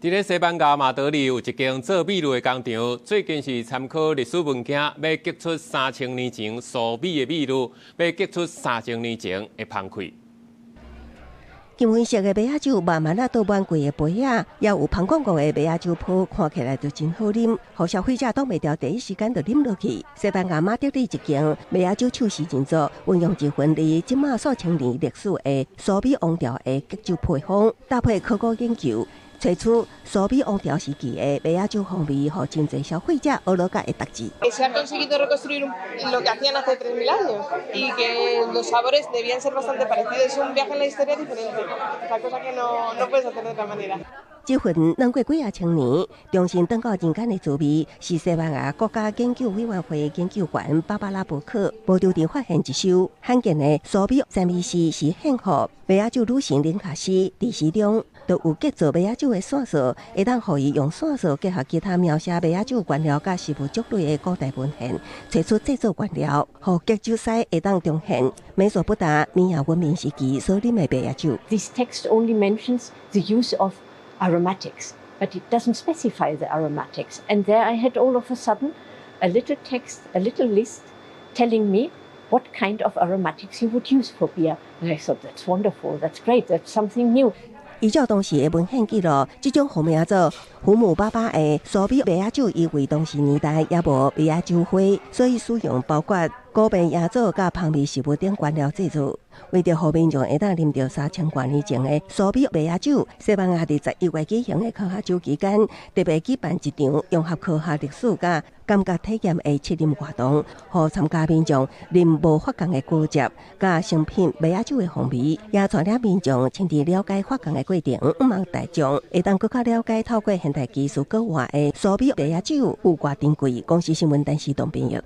伫咧西班牙马德里有一间做米露的工厂，最近是参考历史文件，要激出3000年前苏米的米露，要激出3000年前的芳气。金粉色的麦芽酒慢慢倒满贵的杯啊，也有香广广的麦芽酒泡，看起来就真好啉，互消费者挡袂掉，第一时间就啉落去。西班牙马德里一间麦芽酒厂是真做，运用一份伫即马数千年历史的苏米王朝的结酒配方，搭配考古研究。找出苏米王朝时期的麦芽酒风味，互真侪消费者学了解的特质。Se ha conseguido reconstruir lo que hacían hace 3000 años y que los sabores debían ser bastante parecidos. Es un viaje en la historia diferente, la cosa que no puedes hacer de otra manera. 这份冷过几千年，重新登到人间的滋味，是西班牙国家研究委员会研究员芭芭拉伯克无丢地发现一首罕见的苏米赞美诗，是献给麦芽酒女神林卡西。伫诗中，就有结做麦芽酒的线索，会当互伊用线索结合其他描写麦芽酒原料甲事物种类的古代文献，找出制作原料，互结酒师会当重现美索不达米亚文明时期所啉的麦芽酒。This text only mentions the use of aromatics, but it doesn't specify the aromatics. And there I had all of a sudden a little text, a little list telling me what kind of aromatics you would use for beer. And I thought, that's wonderful, that's great, that's something new. 依照当时的文献记录，这种号名做胡姆巴巴的苏米麦芽酒，因为当时年代也无麦芽酒花，所以使用包括古白椰枣甲香味食物等原料制作。为着互民众会当啉到3000多年前的苏米麦芽酒，西班牙伫11月举行的科学周期间，特别举办一场融合科学、历史甲感觉体验的试饮活动，互参加民众啉无发酵的果汁甲成品麦芽酒的风味，也带领民众亲自了解发酵的过程。毋望大众会当更加了解透过现代技术改换的苏米麦芽酒有偌珍贵。公司新闻电视董编译。